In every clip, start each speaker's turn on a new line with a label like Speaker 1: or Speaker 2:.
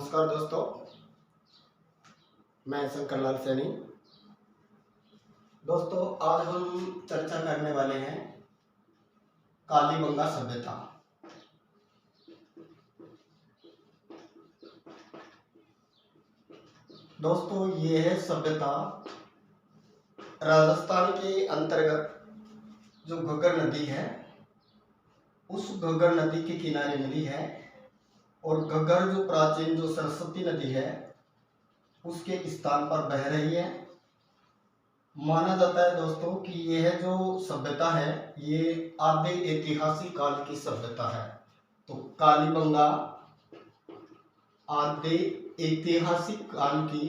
Speaker 1: नमस्कार दोस्तों, मैं शंकर लाल सैनी। दोस्तों, आज हम चर्चा करने वाले हैं कालीबंगा सभ्यता। दोस्तों, ये है सभ्यता राजस्थान के अंतर्गत जो घग्गर नदी है उस घग्गर नदी के किनारे मिली है। और घग्गर जो प्राचीन जो सरस्वती नदी है उसके स्थान पर बह रही है। माना जाता है दोस्तों कि यह जो सभ्यता है ये आधे ऐतिहासिक काल की सभ्यता है। तो कालीबंगा आधे ऐतिहासिक काल की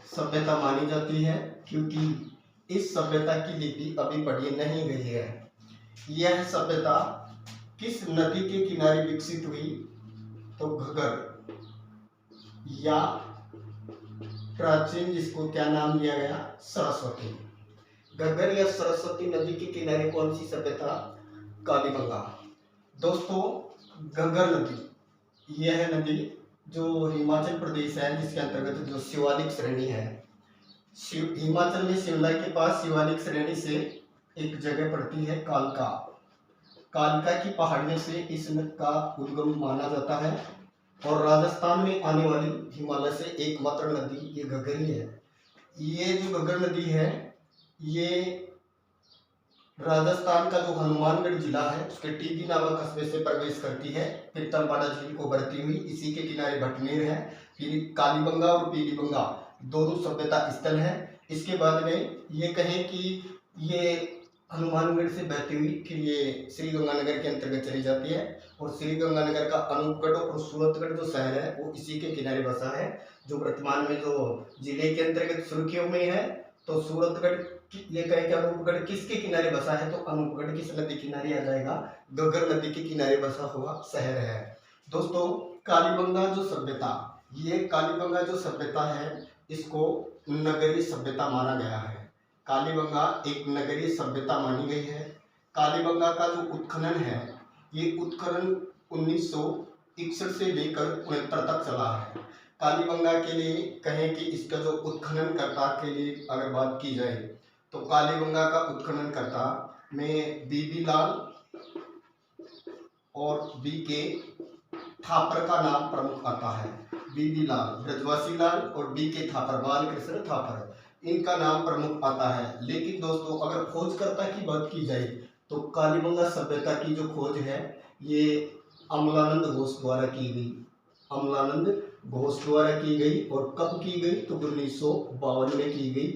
Speaker 1: सभ्यता मानी जाती है, क्योंकि इस सभ्यता की लिपि अभी पढ़ी नहीं गई है। यह सभ्यता किस नदी के किनारे विकसित हुई? तो घग्गर या प्राचीन जिसको क्या नाम दिया गया, सरस्वती। घग्गर या सरस्वती नदी के किनारे कौन सी सभ्यता? कालीबंगा। दोस्तों, घग्गर नदी यह है नदी जो हिमाचल प्रदेश है जिसके अंतर्गत जो शिवालिक श्रेणी है। हिमाचल में शिमला के पास शिवालिक श्रेणी से एक जगह पड़ती है कालका। कालका की पहाड़ियों से इस नदी का उद्गम माना जाता है। और राजस्थान में आने वाली हिमालय से एकमात्र नदी ये घग्गर ही है। ये जो घग्गर नदी है ये राजस्थान का जो हनुमानगढ़ जिला है उसके टीबी नामक कस्बे से प्रवेश करती है, फिर तलवाड़ा झील को बढ़ती हुई इसी के किनारे भटनेर है, फिर कालीबंगा और पीलीबंगा दोनों सभ्यता स्थल है। इसके बाद में ये कहें कि ये हनुमानगढ़ से बहती हुई फिर ये श्री गंगानगर के अंतर्गत चली जाती है। और श्री गंगानगर का अनूपगढ़ और सूरतगढ़ जो शहर है वो इसी के किनारे बसा है, जो वर्तमान में जो जिले के अंतर्गत सुर्खियों में है। तो सूरतगढ़ ये कहें कि अनूपगढ़ किसके किनारे बसा है? तो अनूपगढ़ किस नदी किनारे आ जाएगा? घग्गर नदी के किनारे बसा हुआ शहर है। दोस्तों, कालीबंगा जो सभ्यता, ये कालीबंगा जो सभ्यता है इसको नगरीय सभ्यता माना गया है। कालीबंगा एक नगरीय सभ्यता मानी गई है। कालीबंगा का जो उत्खनन है ये उत्खनन 1961 से लेकर 69 तक चला है। कालीबंगा के लिए कहें कि इसका जो उत्खनन कर्ता के लिए अगर बात की जाए तो कालीबंगा का उत्खनन कर्ता में बीबी लाल और बीके थापर का नाम प्रमुख आता है। बीबी लाल ब्रजवासी लाल और बीके थापर बालकृष्ण थापर, इनका नाम प्रमुख आता है। लेकिन दोस्तों, अगर खोजकर्ता की बात की जाए तो कालीबंगा सभ्यता की जो खोज है ये अमलानंद घोष द्वारा की गई। अमलानंद घोष द्वारा की गई। और कब की गई? तो 1952 में की गई।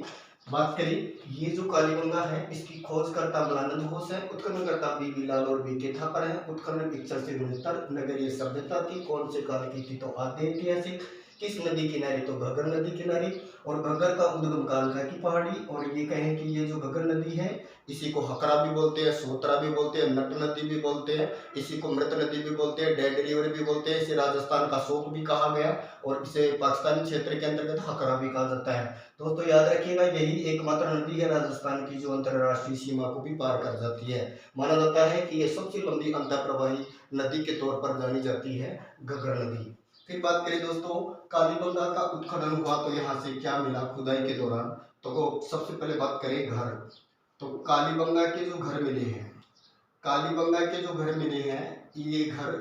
Speaker 1: बात करें ये जो कालीबंगा है इसकी खोजकर्ता अमलानंद घोष है, उत्खननकर्ता बीबी लाल और बीके थापर है। उत्खनन 61 से 69 नगरीय सभ्यता थी। कौन से काल की थी? तो आधे ऐतिहासिक। किस नदी किनारे? तो घग्गर नदी किनारे। और घग्गर का उद्गम कालका की पहाड़ी। और ये कहें कि ये जो घग्गर नदी है इसी को हकरा भी बोलते हैं, सोत्रा भी बोलते हैं, नट नदी भी बोलते हैं, इसी को मृत नदी भी बोलते हैं, डेड रिवर भी बोलते हैं। इसे राजस्थान का शोक भी कहा गया और इसे पाकिस्तानी क्षेत्र के अंतर्गत हकरा भी कहा जाता है। दोस्तों, याद रखिएगा यही एकमात्र नदी है राजस्थान की जो अंतरराष्ट्रीय सीमा को भी पार कर जाती है। माना जाता है कि ये सबसे लंबी अंतःप्रवाही नदी के तौर पर जानी जाती है घग्गर नदी। फिर बात करें दोस्तों, कालीबंगा का उत्खनन हुआ तो यहाँ से क्या मिला खुदाई के दौरान? तो सबसे पहले बात करें घर। तो कालीबंगा के जो घर मिले हैं, कालीबंगा के जो घर मिले हैं ये घर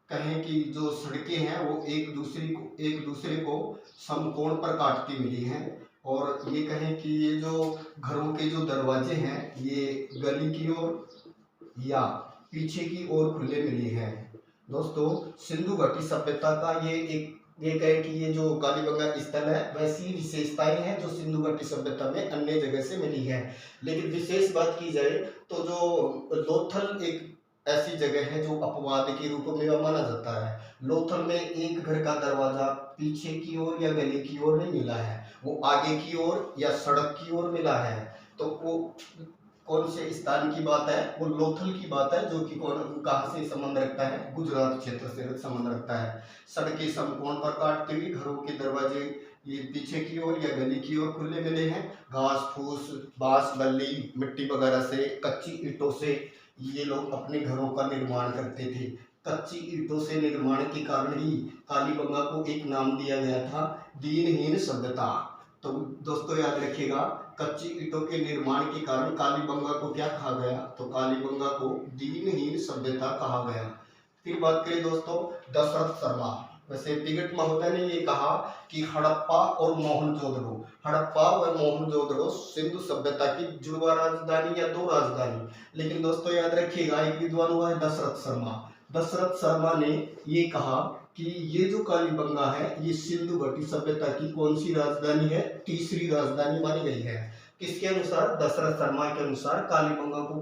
Speaker 1: कहें कि जो सड़कें हैं वो एक दूसरे को समकोण पर काटती मिली हैं। और ये कहें कि ये जो घरों के जो दरवाजे हैं ये गली की ओर या पीछे की ओर खुले मिले हैं। दोस्तों, सिंधु घाटी सभ्यता का ये कहें कि ये जो कालीबंगा स्थल है वैसी विशेषताएं हैं जो सिंधु घाटी सभ्यता में अन्य जगह से मिली है। लेकिन विशेष बात की जाए तो जो लोथल एक ऐसी जगह है जो अपवाद के रूप में माना जाता है। लोथल में एक घर का दरवाजा पीछे की ओर या गली की ओर नहीं मिला है, वो आगे की ओर या सड़क की ओर मिला है। तो वो कौन से स्थान की बात है? वो लोथल की बात है, जो कि कहाँ से संबंध रखता है? गुजरात क्षेत्र से संबंध रखता है। सड़कें समकोण पर काटते हुए घरों के दरवाजे ये पीछे की ओर या गली की ओर खुले मिले हैं। घास फूस, बांस बल्ली, मिट्टी वगैरह से, कच्ची ईंटों से ये लोग अपने घरों का निर्माण करते थे। कच्ची ईंटों से निर्माण के कारण ही कालीबंगा को एक नाम दिया गया था, दीनहीन सभ्यता। तो दोस्तों याद रखिएगा, कच्ची ईंटों के निर्माण के कारण कालीबंगा को क्या कहा गया, तो कालीबंगा को दीनहीन सभ्यता कहा गया। फिर बात करें दोस्तों दशरथ शर्मा। वैसे पिगट महोदय ने ये कहा कि हड़प्पा और मोहनजोदड़ो, हड़प्पा व मोहनजोदड़ो सिंधु सभ्यता की जुड़वा राजधानी या दो राजधानी। लेकिन दोस्तों याद रखिएगा, एक विद्वान हुआ है दशरथ शर्मा। दशरथ शर्मा ने ये कहा कि ये जो कालीबंगा है ये सिंधु घाटी सभ्यता की कौन सी राजधानी है, तीसरी राजधानी मानी गई है। किसके अनुसार, दशरथ शर्मा के अनुसार कालीबंगा को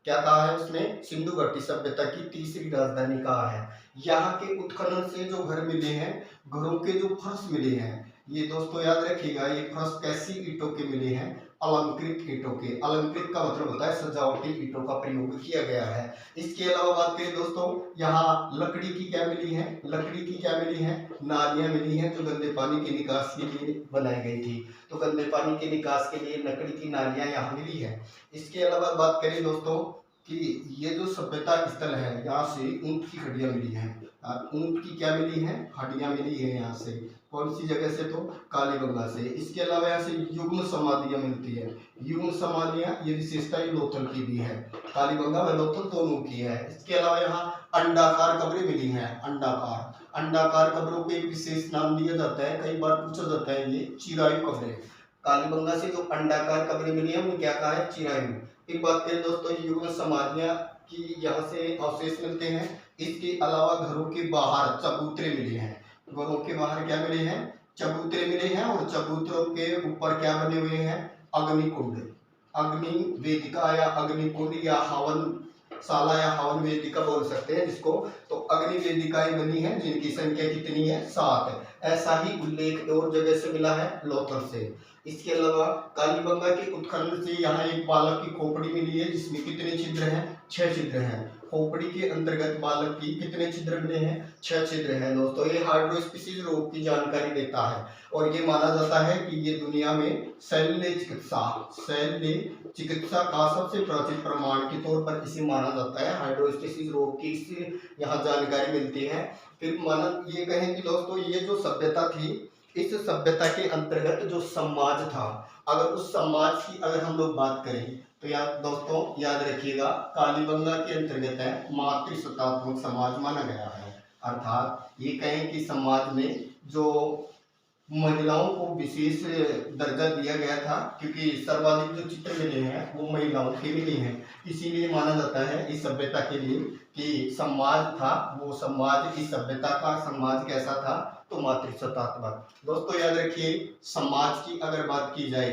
Speaker 1: क्या कहा है उसने, सिंधु घाटी सभ्यता की तीसरी राजधानी कहा है। यहाँ के उत्खनन से जो घर मिले हैं, घरों के जो फर्श मिले हैं, ये दोस्तों याद रखिएगा, ये फर्श कैसी ईंटों के मिले हैं, अलंकृत ईंटों के। अलंकृत का मतलब होता है सजावटी ईंटों का प्रयोग किया गया है। इसके अलावा बात करें दोस्तों, यहाँ लकड़ी की क्या मिली है, लकड़ी की क्या मिली है, नालियां मिली हैं जो गंदे पानी के निकास के लिए बनाई गई थी। तो गंदे पानी के निकास के लिए लकड़ी की नालियां यहाँ मिली है। इसके अलावा बात करें दोस्तों कि ये जो सभ्यता स्थल है, यहाँ से ऊंट की हड्डियां मिली हैं, ऊंट की क्या मिली है, हड्डियां मिली है यहाँ से। कौन सी जगह से, तो कालीबंगा से। इसके अलावा यहाँ से युग्म समाधियां मिलती है। युग्म समाधियां ये विशेषता लोथल की भी है, कालीबंगा व लोथल दोनों की है। इसके अलावा यहाँ अंडाकार कब्रें मिली हैं, अंडाकार। अंडाकार कब्रों को एक विशेष नाम दिया जाता है, कई बार पूछा जाता है, ये चिरायु कब्रें। कालीबंगा से जो अंडाकार कब्रें मिली है उन्हें क्या कहा है, चिरायु। एक बात करें दोस्तों, युग्म समाधियां की यहाँ से अवशेष मिलते हैं। इसके अलावा घरों के बाहर चबूतरे मिले हैं, घरों के बाहर क्या मिले हैं, चबूतरे मिले हैं। और चबूतरों के ऊपर क्या बने हुए हैं, अग्निकुंड, अग्नि वेदिका या अग्निकुंड या हवन शाला या हवन वेदिका बोल सकते हैं जिसको। तो अग्नि वेदिकाएं बनी हैं जिनकी संख्या कितनी है, 7। ऐसा ही उल्लेख और जगह से मिला है, लोथल से। इसके अलावा कालीबंगा के उत्खनन से यहाँ एक बालक की खोपड़ी मिली है जिसमें कितने छिद्र हैं, 6 छिद्र हैं। खोपड़ी के अंतर्गत बालक की कितने छिद्र मिले हैं, 6 छिद्र हैं। दोस्तों ये हाइड्रोस्पीसीज रोग की जानकारी देता है और ये माना जाता है कि ये दुनिया में शल्य चिकित्सा का सबसे प्राचीन प्रमाण के तौर पर इसे माना जाता है। हाइड्रोस्पीसीज रोग की इससे यहाँ जानकारी मिलती है। फिर माना ये कहें कि दोस्तों ये जो सभ्यता थी, इस सभ्यता के अंतर्गत जो समाज था, अगर उस समाज की अगर हम लोग बात करें तो याद दोस्तों याद रखिएगा, कालीबंगा के अंतर्गत है मातृसत्तात्मक समाज माना गया है। अर्थात ये कहें कि समाज में जो महिलाओं को विशेष दर्जा दिया गया था, क्योंकि सर्वाधिक जो चित्र मिले हैं वो महिलाओं के मिले हैं। इसीलिए माना जाता है इस सभ्यता के लिए कि समाज था, वो समाज इस सभ्यता का समाज कैसा था, तो मातृसत्तात्मक। दोस्तों याद रखिए, समाज की अगर बात की जाए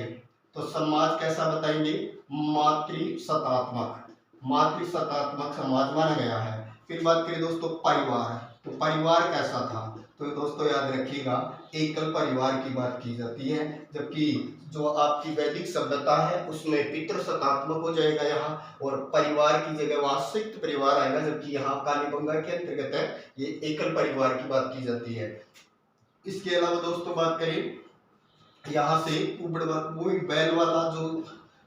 Speaker 1: तो समाज कैसा बताएंगे, मातृसत्तात्मक, मातृसत्तात्मक समाज माना गया है। फिर बात करें दोस्तों परिवार, तो परिवार कैसा था, तो दोस्तों याद रखिएगा एकल परिवार की बात की जाती है। जबकि जो आपकी वैदिक सभ्यता है उसमें पितृसत्तात्मक हो जाएगा यहाँ, और परिवार की जगह वहाँ संयुक्त परिवार आएगा। जबकि यहाँ कालीबंगा के अंतर्गत है ये एकल परिवार की बात की जाती है। इसके अलावा दोस्तों बात करें यहाँ से वो बैल वाला जो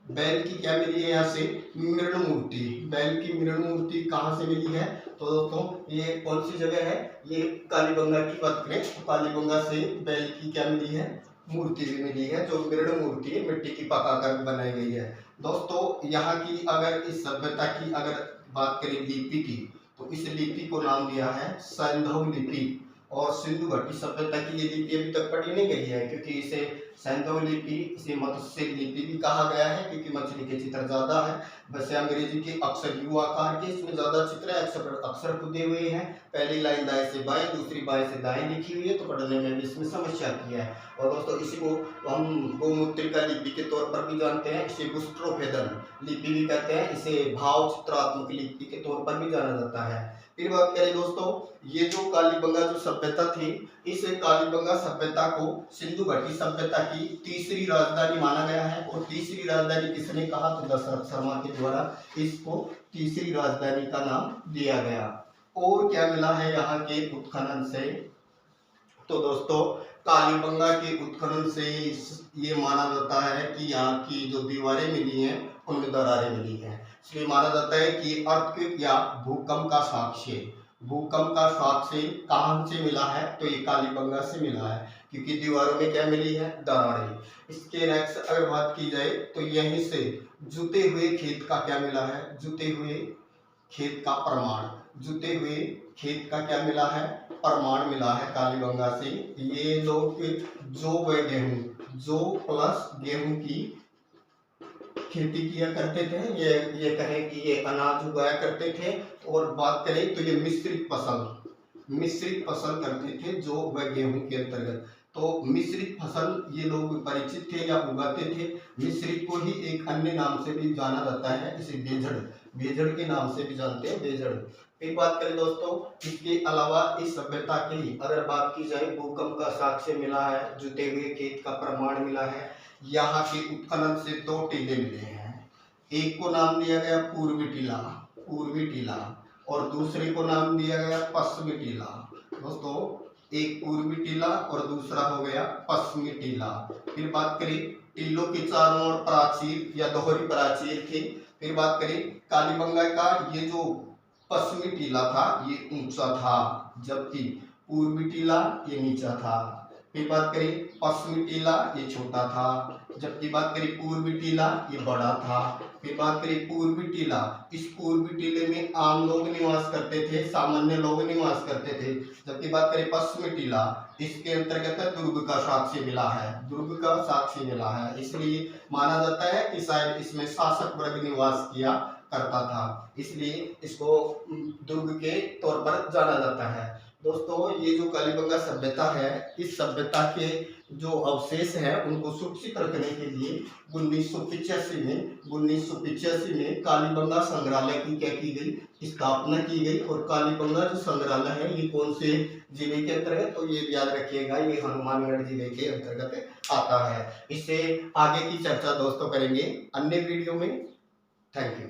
Speaker 1: बैल की क्या मिली है, यहाँ से मृण मूर्ति, बैल की मृण मूर्ति कहाँ से मिली है, तो दोस्तों ये कौन सी जगह है, ये कालीबंगा की बात करें तो कालीबंगा से बैल की क्या मिली है, मूर्ति भी मिली है, जो मृण मूर्ति मिट्टी की पकाकर बनाई गई है। दोस्तों यहाँ की अगर इस सभ्यता की अगर बात करें लिपि की, तो इस लिपि को नाम दिया है सैंधव लिपि। और सिंधु घाटी सभ्यता की ये लिपि अभी तक पढ़ी नहीं गई है, क्योंकि इसे सैंधव लिपि, इसे मत्स्य लिपि भी कहा गया है, क्योंकि मछली के चित्र ज्यादा है। वैसे अंग्रेजी के अक्षर यू आकार के इसमें ज्यादा चित्र है, अक्षर खुदे हुए हैं। पहली लाइन दाएं से बाएं, दूसरी बाएं से दाएं लिखी हुई है, तो पढ़ने में भी इसमें समस्या आती है। और दोस्तों इसी को हम गोमुद्रिका लिपि के तौर पर भी जानते हैं, इसे बुस्ट्रोफेदन लिपि भी कहते हैं, इसे भाव चित्रात्मक लिपि के तौर पर भी जाना जाता है। फिर बात करें दोस्तों, ये जो कालीबंगा जो सभ्यता थी, इस कालीबंगा सभ्यता को सिंधु घाटी सभ्यता की तीसरी राजधानी माना गया है। और तीसरी राजधानी किसने कहा, तो दशरथ शर्मा के द्वारा इसको तीसरी राजधानी का नाम दिया गया। और क्या मिला है यहाँ के उत्खनन से, तो दोस्तों कालीबंगा के उत्खनन से ये माना जाता है कि यहाँ की जो दीवारें मिली हैं उनमें दरारें मिली हैं। इसलिए माना जाता है कि अर्थक्वेक या भूकंप का साक्ष्य, भूकंप का शॉक से कहाँ से मिला है, तो ये कालीबंगा से मिला है, क्योंकि दीवारों में क्या मिली है, दरारें। इसके नेक्स्ट अगर बात की जाए तो यहीं से जुते हुए खेत का क्या मिला है, जुते हुए खेत का प्रमाण, जुते हुए खेत का क्या मिला है, प्रमाण मिला है कालीबंगा से। ये लोग जौ व गेहूं, जौ प्लस गेहूं की खेती किया करते थे, ये कहें कि ये अनाज उगाया करते थे। और बात करें तो ये मिश्रित फसल करते थे जो वह गेहूं के अंतर्गत। तो मिश्रित फसल ये लोग परिचित थे या उगाते थे। मिश्रित को ही एक अन्य नाम से भी जाना जाता है, इसे बेजड़ के नाम से भी जानते हैं, बेजड़। फिर बात करें दोस्तों, इसके अलावा इस सभ्यता की अगर बात की जाए, भूकंप का साक्ष्य मिला है, जुते हुए खेत का प्रमाण मिला है, यहाँ के उत्खनन से 2 टीले मिले हैं। एक को नाम दिया गया पूर्वी टीला और दूसरे को नाम दिया गया पश्चिमी टीला। दोस्तों, एक पूर्वी टीला और दूसरा हो गया पश्चिमी टीला। फिर बात करें टीलों के चारों ओर प्राचीर या दोहरी प्राचीर थे। फिर बात करें कालीबंगा का ये जो पश्चिमी टीला था ये ऊंचा था, जबकि पूर्वी टीला ये नीचा था। फिर बात करें पश्चिमी टीला ये छोटा था, जबकि बात करें पूर्वी टीला ये बड़ा था। फिर बात करें पूर्वी टीला, इस पूर्वी टीले में आम लोग निवास करते थे, सामान्य लोग निवास करते थे। जबकि बात करें पश्चिमी टीला, इसके अंतर्गत दुर्ग का साक्ष्य मिला है, इसलिए माना जाता है कि शायद इसमें शासक वर्ग निवास किया करता था, इसलिए इसको दुर्ग के तौर पर जाना जाता है। दोस्तों, ये जो कालीबंगा सभ्यता है, इस सभ्यता के जो अवशेष हैं उनको सुरक्षित रखने के लिए 1985 में कालीबंगा संग्रहालय की क्या की गई, स्थापना की गई। और कालीबंगा जो संग्रहालय है ये कौन से जिले के अंतर्गत, तो ये याद रखिएगा, ये हनुमानगढ़ जिले के अंतर्गत आता है। इससे आगे की चर्चा दोस्तों करेंगे अन्य वीडियो में। Thank you.